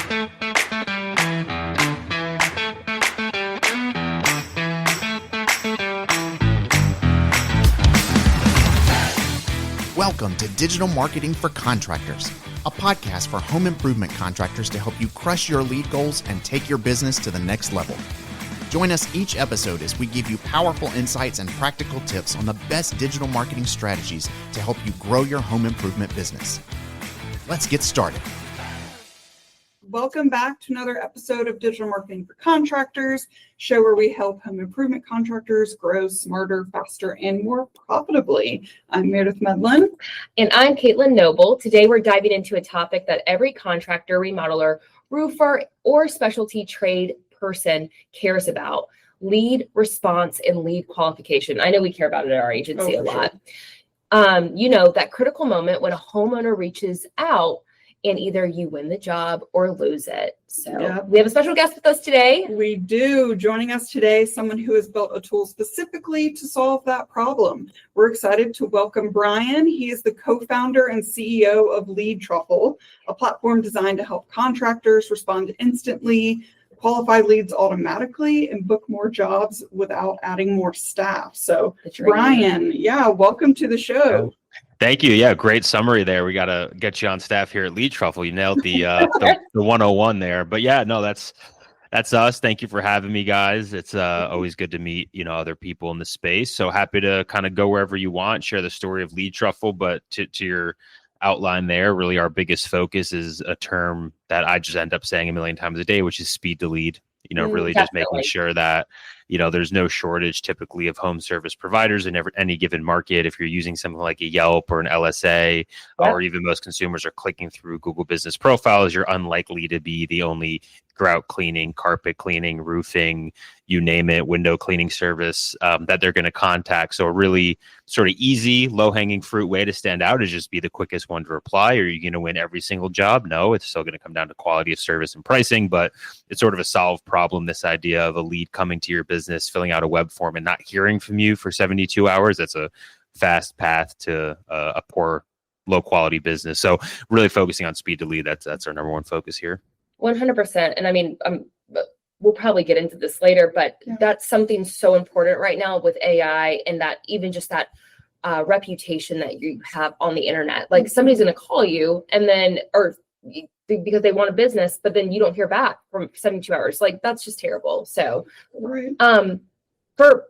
Welcome to Digital Marketing for Contractors, a podcast for home improvement contractors to help you crush your lead goals and take your business to the next level. Join us each episode as we give you powerful insights and practical tips on the best digital marketing strategies to help you grow your home improvement business. Let's get started. Welcome back to another episode of Digital Marketing for Contractors, show where we help home improvement contractors grow smarter, faster, and more profitably. I'm Meredith Medlin. And I'm Caitlin Noble. Today we're diving into a topic that every contractor, remodeler, roofer, or specialty trade person cares about: lead response and lead qualification. I know we care about it at our agency a lot. Sure. That critical moment when a homeowner reaches out and either you win the job or lose it. So We have a special guest with us today. We do. Joining us today, someone who has built a tool specifically to solve that problem. We're excited to welcome Brian. He is the co-founder and CEO of Lead Truffle, a platform designed to help contractors respond instantly, qualify leads automatically, and book more jobs without adding more staff. So Brian, welcome to the show. Thank you. Yeah, great summary there. We got to get you on staff here at Lead Truffle. You nailed the 101 there. But yeah, no, that's us. Thank you for having me, guys. It's always good to meet, other people in the space. So happy to kind of go wherever you want, share the story of Lead Truffle. But to your outline there, really our biggest focus is a term that I just end up saying a million times a day, which is speed to lead. Really just making sure that, there's no shortage typically of home service providers in any given market. If you're using something like a Yelp or an LSA, or even most consumers are clicking through Google Business Profiles, you're unlikely to be the only grout cleaning, carpet cleaning, roofing, you name it, window cleaning service that they're going to contact. So a really sort of easy, low-hanging fruit way to stand out is just be the quickest one to reply. Are you going to win every single job? No, it's still going to come down to quality of service and pricing, but it's sort of a solved problem, this idea of a lead coming to your business, filling out a web form and not hearing from you for 72 hours. That's a fast path to a poor, low-quality business. So really focusing on speed to lead, that's our number one focus here. 100%. And I mean, we'll probably get into this later, but that's something so important right now with AI, and that even just that reputation that you have on the internet. Like somebody's going to call you and then, because they want a business, but then you don't hear back from 72 hours. Like that's just terrible. So for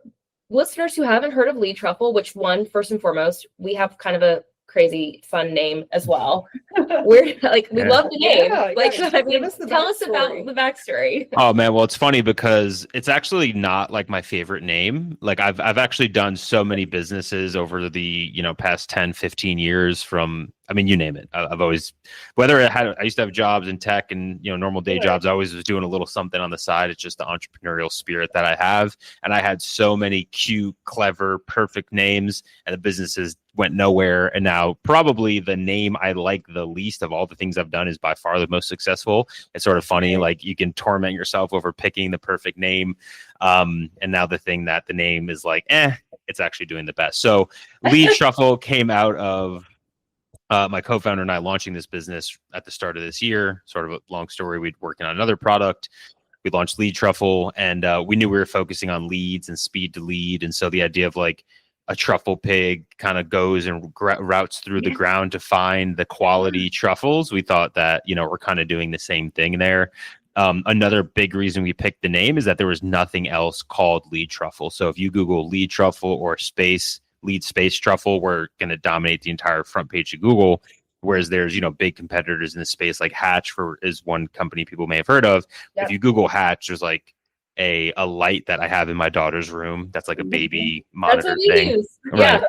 listeners who haven't heard of Lead Truffle, which first and foremost, we have kind of a crazy fun name as well. We love the name. Tell us about the backstory. Oh man, well, it's funny because it's actually not like my favorite name. Like I've actually done so many businesses over the past 10, 15 years from, you name it. I've always, I used to have jobs in tech and normal day jobs. I always was doing a little something on the side. It's just the entrepreneurial spirit that I have, and I had so many cute, clever, perfect names, and the businesses went nowhere. And now probably the name I like the least of all the things I've done is by far the most successful. It's sort of funny, like you can torment yourself over picking the perfect name, and now the thing that the name is like, it's actually doing the best. So Lead Truffle came out of my co-founder and I launching this business at the start of this year. Sort of a long story. We'd working on another product. We launched Lead Truffle, and we knew we were focusing on leads and speed to lead. And so the idea of like a truffle pig kind of goes and routes through the ground to find the quality truffles. We thought that, we're kind of doing the same thing there. Another big reason we picked the name is that there was nothing else called Lead Truffle. So if you Google Lead Truffle or Lead Space Truffle, we're going to dominate the entire front page of Google. Whereas there's, big competitors in the space, like Hatch is one company people may have heard of. Yep. If you Google Hatch, there's like a light that I have in my daughter's room. That's like a baby monitor thing. Use. Right. Yeah.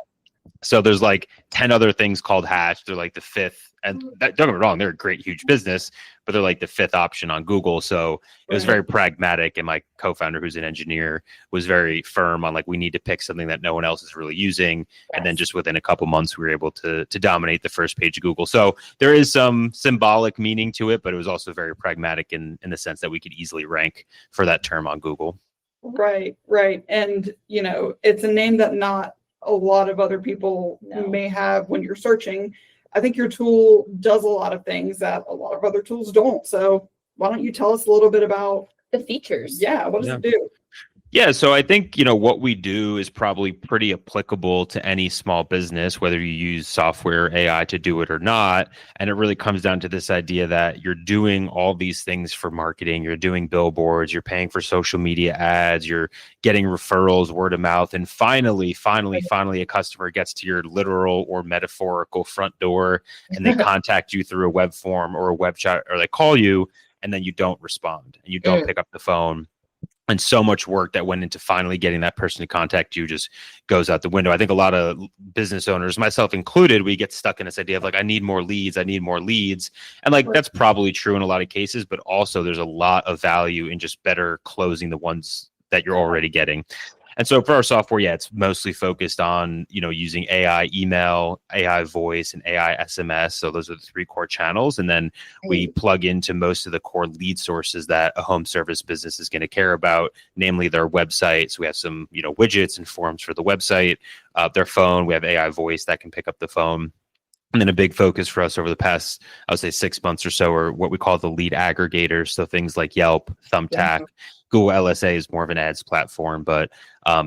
So there's like 10 other things called Hatch. They're like the fifth. And don't get me wrong, they're a great, huge business, but they're like the fifth option on Google. So it was very pragmatic. And my co-founder, who's an engineer, was very firm on like, we need to pick something that no one else is really using. Yes. And then just within a couple months, we were able to dominate the first page of Google. So there is some symbolic meaning to it, but it was also very pragmatic in the sense that we could easily rank for that term on Google. Right. And, it's a name that not a lot of other people may have when you're searching. I think your tool does a lot of things that a lot of other tools don't. So why don't you tell us a little bit about, The features. what does it do? Yeah, so I think, what we do is probably pretty applicable to any small business, whether you use software or AI to do it or not. And it really comes down to this idea that you're doing all these things for marketing. You're doing billboards, you're paying for social media ads, you're getting referrals, word of mouth. And finally, a customer gets to your literal or metaphorical front door and they contact you through a web form or a web chat, or they call you and then you don't respond and you don't pick up the phone. And so much work that went into finally getting that person to contact you just goes out the window. I think a lot of business owners, myself included, we get stuck in this idea of like, I need more leads. And like, that's probably true in a lot of cases, but also there's a lot of value in just better closing the ones that you're already getting. And so for our software, it's mostly focused on, using AI email, AI voice, and AI SMS. So those are the 3 core channels. And then we plug into most of the core lead sources that a home service business is going to care about, namely their website. So we have some, widgets and forms for the website, their phone. We have AI voice that can pick up the phone. And then a big focus for us over the past, I would say 6 months or so, are what we call the lead aggregators. So things like Yelp, Thumbtack, Google LSA is more of an ads platform, but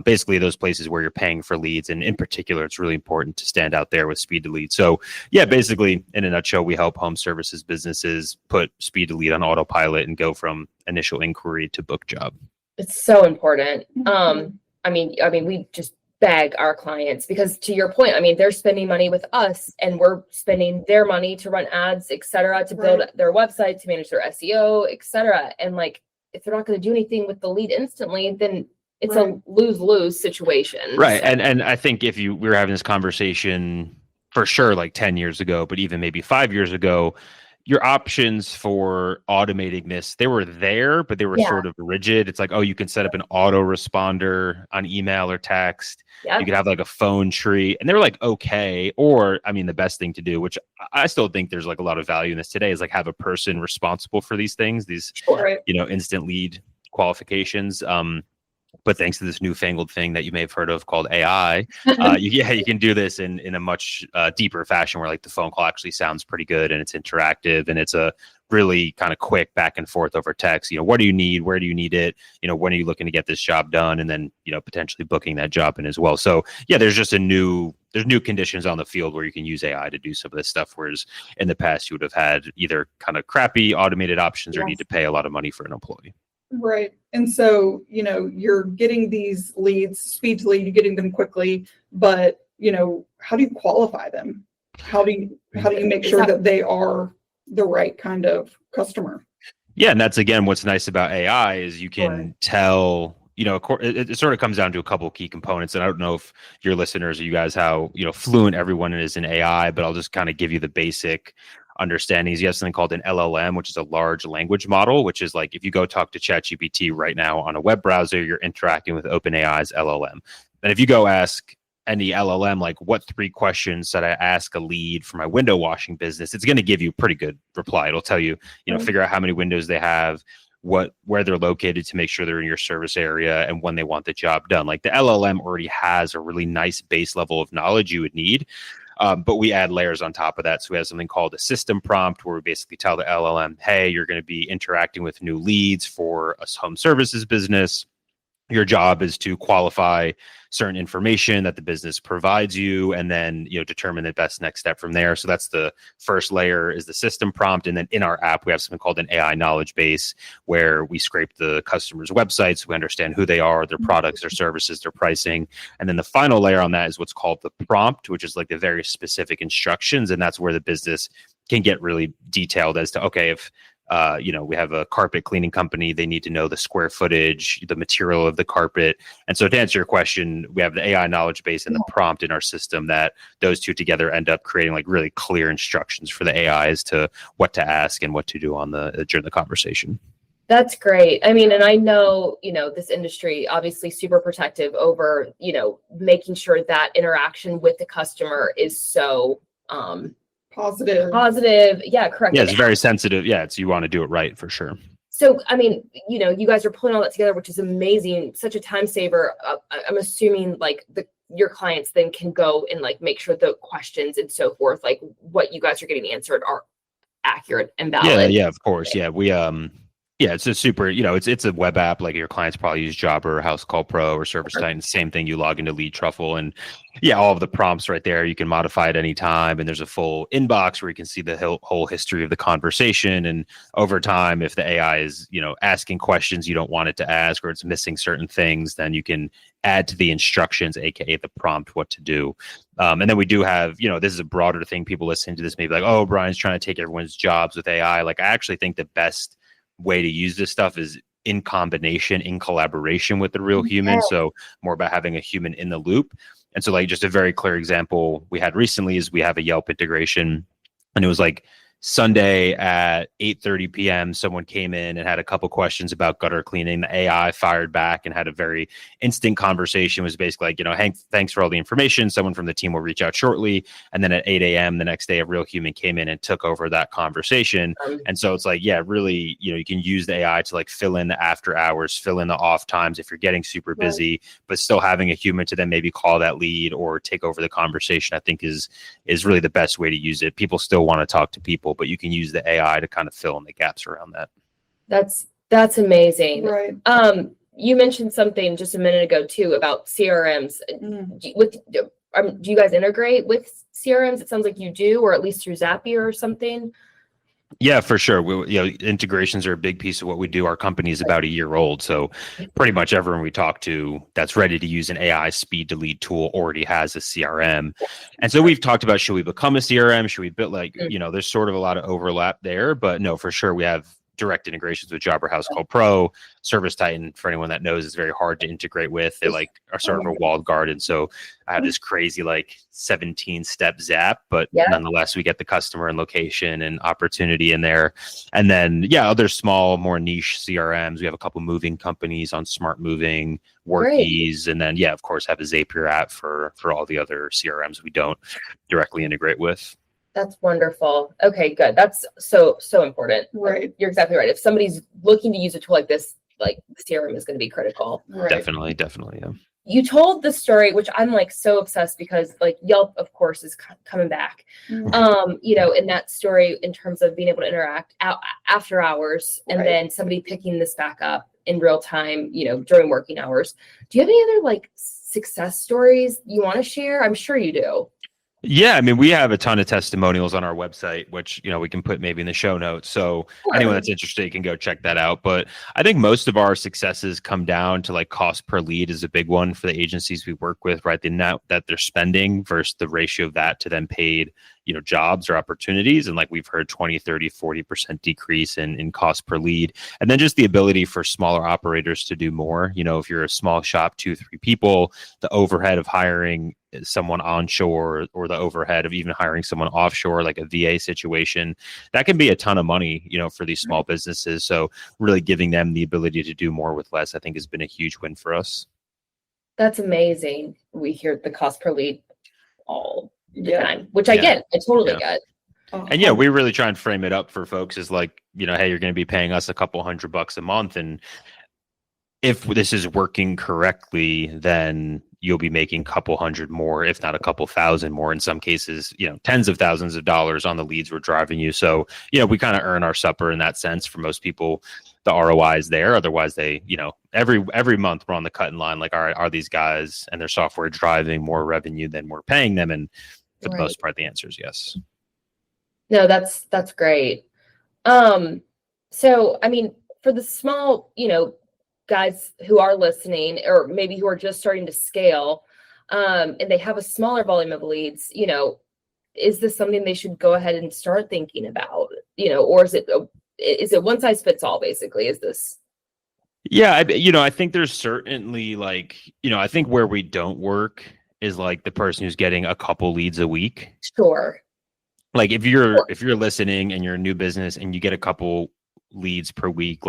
basically those places where you're paying for leads. And in particular, it's really important to stand out there with speed to lead. So basically in a nutshell, we help home services businesses put speed to lead on autopilot and go from initial inquiry to book job. It's so important. I mean, we just beg our clients because, to your point, they're spending money with us and we're spending their money to run ads, et cetera, to build their website, to manage their SEO, et cetera. And like, if they're not going to do anything with the lead instantly, then it's a lose-lose situation. Right. So. And I think we were having this conversation for sure, like 10 years ago, but even maybe 5 years ago, your options for automating this, they were there, but they were sort of rigid. It's like, you can set up an autoresponder on email or text. Yep. You could have like a phone tree, and they were like, okay. Or, the best thing to do, which I still think there's like a lot of value in this today, is like have a person responsible for these things, these, instant lead qualifications. But thanks to this newfangled thing that you may have heard of called AI, you can do this in a much deeper fashion where like the phone call actually sounds pretty good and it's interactive and it's a really kind of quick back and forth over text. What do you need? Where do you need it? When are you looking to get this job done? And then, potentially booking that job in as well. So there's just there's new conditions on the field where you can use AI to do some of this stuff. Whereas in the past, you would have had either kind of crappy automated options or need to pay a lot of money for an employee. Right. And so, you're getting these leads, speed to lead, you're getting them quickly, but, how do you qualify them? How do you make sure that they are the right kind of customer? Yeah. And that's, again, what's nice about AI is you can tell, it sort of comes down to a couple of key components. And I don't know if your listeners or you guys, how, fluent everyone is in AI, but I'll just kind of give you the basic understandings. You have something called an LLM, which is a large language model, which is like if you go talk to ChatGPT right now on a web browser, you're interacting with OpenAI's LLM. And if you go ask any LLM, like, what 3 questions should I ask a lead for my window washing business, it's going to give you a pretty good reply. It'll tell you, figure out how many windows they have, where they're located to make sure they're in your service area, and when they want the job done. Like the LLM already has a really nice base level of knowledge you would need. But we add layers on top of that. So we have something called a system prompt where we basically tell the LLM, hey, you're going to be interacting with new leads for a home services business. Your job is to qualify certain information that the business provides you, and then determine the best next step from there. So that's the first layer, is the system prompt. And then in our app, we have something called an AI knowledge base, where we scrape the customer's websites, we understand who they are, their products, their services, their pricing. And then the final layer on that is what's called the prompt, which is like the very specific instructions. And that's where the business can get really detailed as to, okay, if we have a carpet cleaning company, they need to know the square footage, the material of the carpet. And so to answer your question, we have the AI knowledge base and the prompt in our system, that those two together end up creating like really clear instructions for the AI as to what to ask and what to do during the conversation. That's great. And I know, this industry obviously super protective over, making sure that interaction with the customer is so positive. Yeah, correct. Yeah, it's very sensitive. Yeah, you want to do it right for sure. So, you guys are pulling all that together, which is amazing. Such a time saver. I'm assuming like your clients then can go and like make sure the questions and so forth, like what you guys are getting answered, are accurate and Yeah, valid. yeah, of course. Yeah, it's a super, it's a web app. Like your clients probably use Jobber or House Call Pro or Service Titan. Same thing. You log into Lead Truffle, and yeah, all of the prompts right there. You can modify at any time, and there's a full inbox where you can see the whole history of the conversation. And over time, if the AI is, asking questions you don't want it to ask, or it's missing certain things, then you can add to the instructions, aka the prompt, what to do. And then we do have, this is a broader thing. People listening to this may be like, oh, Brian's trying to take everyone's jobs with AI. Like, I actually think the best way to use this stuff is in combination, in collaboration with the real human. So more about having a human in the loop. And so, like, just a very clear example we had recently is we have a Yelp integration, and it was like Sunday at 8:30 p.m. someone came in and had a couple questions about gutter cleaning. The AI fired back and had a very instant conversation. It was basically like, Hank, thanks for all the information. Someone from the team will reach out shortly. And then at 8 a.m. the next day, a real human came in and took over that conversation. And so it's like, yeah, really, you can use the AI to like fill in the after hours, fill in the off times if you're getting super busy, but still having a human to then maybe call that lead or take over the conversation, I think is really the best way to use it. People still want to talk to people, but you can use the AI to kind of fill in the gaps around that. That's amazing. Right. You mentioned something just a minute ago too about CRMs. Do you guys integrate with CRMs? It sounds like you do, or at least through Zapier or something. Yeah, for sure. Integrations are a big piece of what we do. Our company is about a year old, so pretty much everyone we talk to that's ready to use an AI speed to lead tool already has a CRM. And so we've talked about, should we become a CRM? Should we build there's sort of a lot of overlap there, but no, for sure we have direct integrations with Jobber, House Call Pro, Service Titan. For anyone that knows, is very hard to integrate with. They are sort of a walled garden. So I have this crazy 17-step zap, but nonetheless, we get the customer and location and opportunity in there. And then other small, more niche CRMs. We have a couple moving companies on Smart Moving, Workies, and then of course have a Zapier app for all the other CRMs we don't directly integrate with. That's wonderful. Okay, good. That's so important. Right. You're exactly right. If somebody's looking to use a tool like this, like the CRM is going to be critical. Right. Definitely. Yeah. You told the story, which I'm so obsessed because Yelp, of course, is coming back. Mm-hmm. In that story, in terms of being able to interact after hours, and then somebody picking this back up in real time, during working hours. Do you have any other success stories you want to share? I'm sure you do. Yeah, I mean, we have a ton of testimonials on our website, which, we can put maybe in the show notes. So anyone that's interested can go check that out. But I think most of our successes come down to cost per lead is a big one for the agencies we work with, right? The amount that they're spending versus the ratio of that to then paid, jobs or opportunities. And we've heard 20, 30, 40% decrease in cost per lead. And then just the ability for smaller operators to do more. If you're a small shop, 2-3 people, the overhead of hiring someone onshore or the overhead of even hiring someone offshore, like a VA situation, that can be a ton of money, for these small businesses. So really giving them the ability to do more with less, I think has been a huge win for us. That's amazing. We hear the cost per lead all the time, which I get. I totally get. And we really try and frame it up for folks as hey, you're going to be paying us a couple $100 a month. And if this is working correctly, then you'll be making a couple hundred more, if not a couple thousand more. In some cases, tens of thousands of dollars on the leads we're driving you. So, we kind of earn our supper in that sense. For most people, the ROI is there. Otherwise, they, every month we're on the cutting line. All right, are these guys and their software driving more revenue than we're paying them? And for the most part, the answer is yes. No, that's great. So, I mean, for the small, guys who are listening, or maybe who are just starting to scale, and they have a smaller volume of leads, is this something they should go ahead and start thinking about, or is it one size fits all, basically? Is this? Yeah, I think there's certainly I think where we don't work is the person who's getting a couple leads a week. Sure. If you're listening and you're a new business and you get a couple leads per week,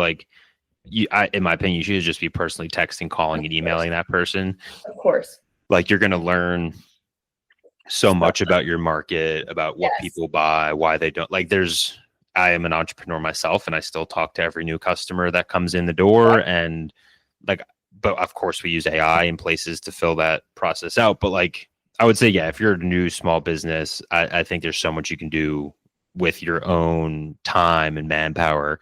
in my opinion, you should just be personally texting, calling, and emailing that person. Of course. You're going to learn so much about your market, about what people buy, why they don't. I am an entrepreneur myself, and I still talk to every new customer that comes in the door. And but of course, we use AI in places to fill that process out. But I would say, if you're a new small business, I think there's so much you can do with your own time and manpower.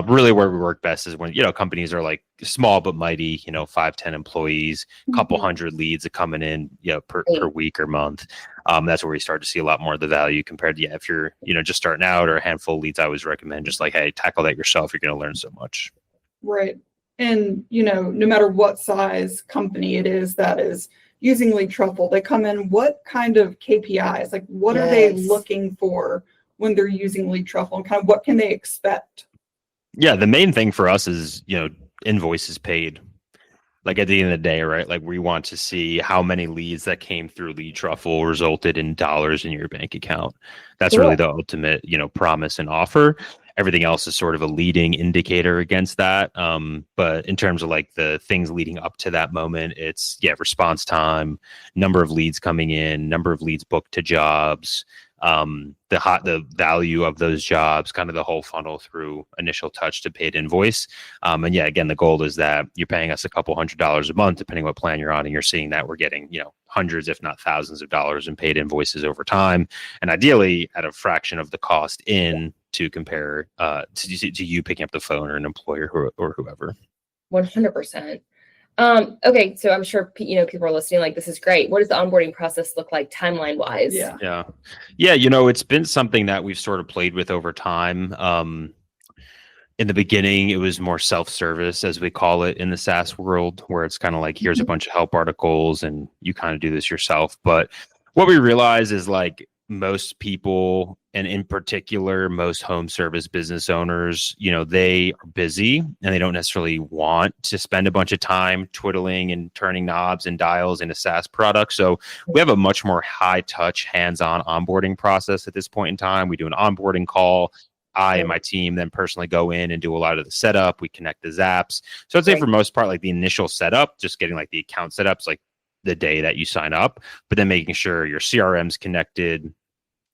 Really where we work best is when, companies are like small but mighty, 5-10 employees, a couple hundred leads are coming in, per week or month. That's where we start to see a lot more of the value compared to, if you're, just starting out or a handful of leads. I always recommend just like, hey, tackle that yourself. You're going to learn so much. Right. And, no matter what size company it is that is using Lead Truffle, they come in, what kind of KPIs, like what are they looking for when they're using Lead Truffle, and kind of what can they expect? Yeah, the main thing for us is, invoices paid. Like at the end of the day, right? Like we want to see how many leads that came through Lead Truffle resulted in dollars in your bank account. That's really the ultimate, promise and offer. Everything else is sort of a leading indicator against that. But in terms of like the things leading up to that moment, it's response time, number of leads coming in, number of leads booked to jobs, the value of those jobs, kind of the whole funnel through initial touch to paid invoice. And again, the goal is that you're paying us a couple $100s a month, depending what plan you're on, and you're seeing that we're getting, hundreds, if not thousands of dollars in paid invoices over time. And ideally at a fraction of the cost to compare to you picking up the phone or an employer or whoever. 100%. Okay, so I'm sure people are listening like, this is great. What does the onboarding process look like timeline wise? Yeah. It's been something that we've sort of played with over time. In the beginning, it was more self-service, as we call it in the SaaS world, where it's kind of like, here's a bunch of help articles and you kind of do this yourself. But what we realize is like most people, and in particular, most home service business owners, they are busy and they don't necessarily want to spend a bunch of time twiddling and turning knobs and dials in a SaaS product. So we have a much more high touch, hands-on onboarding process at this point in time. We do an onboarding call. I and my team then personally go in and do a lot of the setup. We connect the Zaps. So I'd say for most part, like the initial setup, just getting like the account set up is like the day that you sign up, but then making sure your CRM's connected,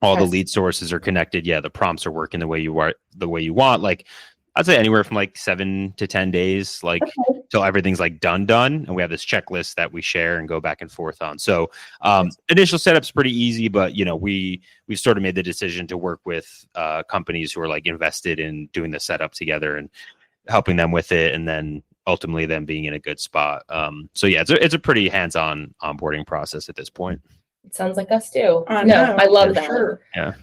all the lead sources are connected. The prompts are working the way you want. Like I'd say anywhere from like 7 to 10 days, like till everything's like done. And we have this checklist that we share and go back and forth on. So initial setup's pretty easy, but we sort of made the decision to work with companies who are like invested in doing the setup together and helping them with it, and then ultimately them being in a good spot. It's a pretty hands-on onboarding process at this point. It sounds like us too. I love that. Sure. Yeah.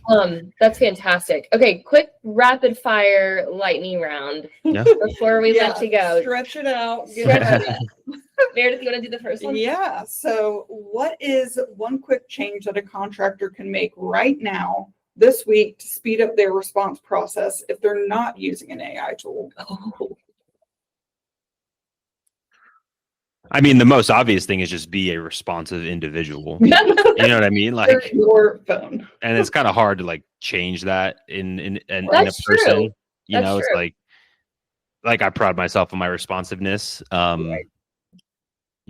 That's fantastic. Okay, quick rapid fire lightning round before we let you go. Stretch it out. Meredith, you want to do the first one? Yeah. So what is one quick change that a contractor can make right now this week to speed up their response process if they're not using an AI tool? I mean, the most obvious thing is just be a responsive individual. You know what I mean? Like your phone. And it's kind of hard to like change that in a person. True. It's like I pride myself on my responsiveness.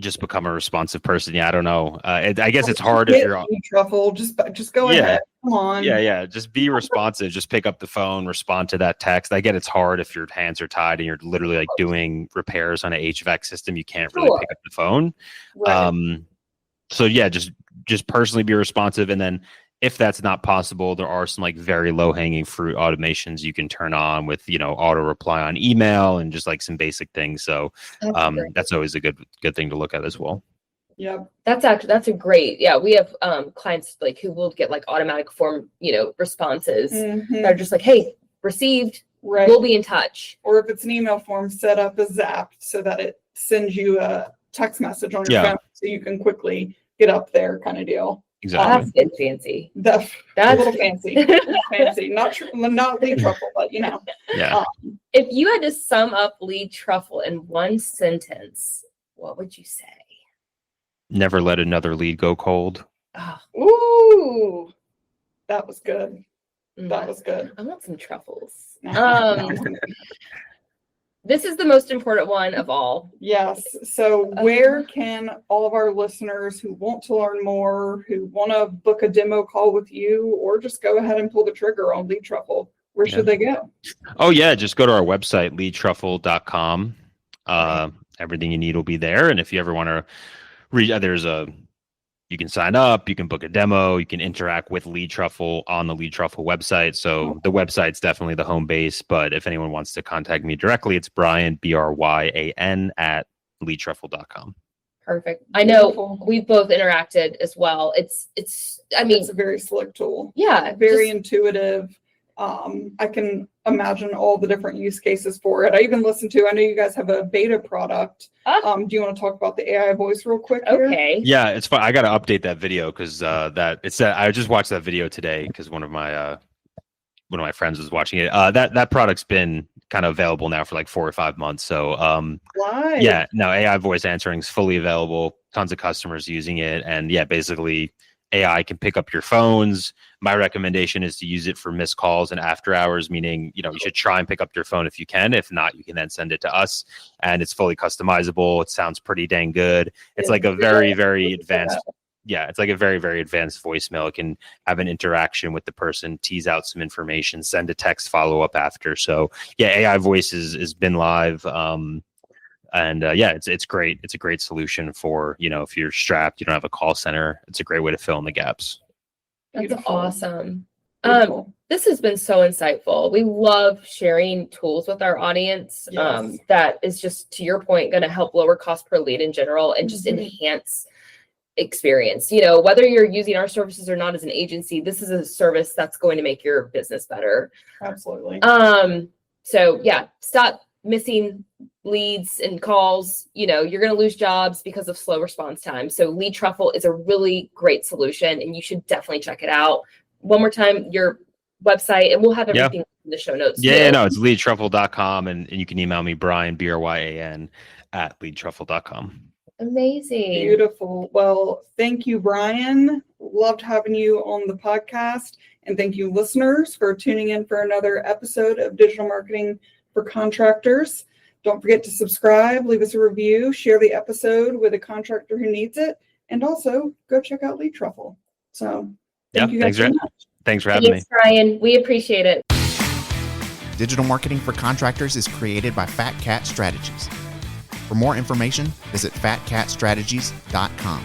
Just become a responsive person. I don't know. I guess it's hard if you're Truffle. Just go ahead. Come on. Yeah. Just be responsive. Just pick up the phone, respond to that text. I get it's hard if your hands are tied and you're literally like doing repairs on an HVAC system. You can't really pick up the phone. Right. Just personally be responsive, and then if that's not possible, there are some like very low hanging fruit automations you can turn on with, auto reply on email and just like some basic things. So that's always a good thing to look at as well. Yeah. That's a great, we have clients like who will get like automatic form, responses that are just like, hey, received, we'll be in touch. Or if it's an email form, set up a Zap so that it sends you a text message on your phone so you can quickly get up there, kind of deal. Exactly. That's fancy. That's a little fancy. Fancy. Not Lead Truffle, but Yeah. If you had to sum up Lead Truffle in one sentence, what would you say? Never let another lead go cold. Oh. Ooh, that was good. That was good. I want some truffles. This is the most important one of all. Yes. So where can all of our listeners who want to learn more, who want to book a demo call with you, or just go ahead and pull the trigger on Lead Truffle, where should they go? Oh, yeah. Just go to our website, leadtruffle.com. Everything you need will be there. And if you ever want to read, there's a you can sign up, you can book a demo, you can interact with Lead Truffle on the Lead Truffle website. So the website's definitely the home base, but if anyone wants to contact me directly, it's Bryan, Bryan at leadtruffle.com. Perfect. I know Beautiful. we've both interacted as well. I mean, It's a very slick tool. yeah, Very just- intuitive. I can imagine all the different use cases for it. I even listened to, I know you guys have a beta product. Ah. Do you want to talk about the AI voice real quick here? okay. Yeah, it's fun. I got to update that video because I just watched that video today because one of my friends was watching it. That product's been kind of available now for like 4 or 5 months. So Live. yeah, no, AI voice answering is fully available. Tons of customers using it, and yeah, basically AI can pick up your phones. My recommendation is to use it for missed calls and after hours, meaning, you should try and pick up your phone if you can. If not, you can then send it to us, and it's fully customizable. It sounds pretty dang good. It's like a very, very advanced. Yeah, it's like a very, very advanced voicemail. It can have an interaction with the person, tease out some information, send a text follow up after. So yeah, AI voice has been live. Yeah, it's great. It's a great solution for, if you're strapped, you don't have a call center. It's a great way to fill in the gaps. That's Beautiful. awesome. Beautiful. This has been so insightful. We love sharing tools with our audience. Yes. That is just, to your point, going to help lower cost per lead in general and just Mhm. enhance experience. Whether you're using our services or not as an agency, this is a service that's going to make your business better. Absolutely. So yeah, stop missing leads and calls. You're going to lose jobs because of slow response time. So Lead Truffle is a really great solution, and you should definitely check it out. One more time, your website, and we'll have everything in the show notes. Yeah, too. no, it's leadtruffle.com, and you can email me, Bryan, Bryan at leadtruffle.com. Amazing. Beautiful. Well, thank you, Bryan. Loved having you on the podcast. And thank you, listeners, for tuning in for another episode of Digital Marketing for Contractors. Don't forget to subscribe, leave us a review, share the episode with a contractor who needs it, and also go check out Lead Truffle. So thank you guys so much. Thanks for having me. Thanks, Bryan. We appreciate it. Digital Marketing for Contractors is created by Fat Cat Strategies. For more information, visit fatcatstrategies.com.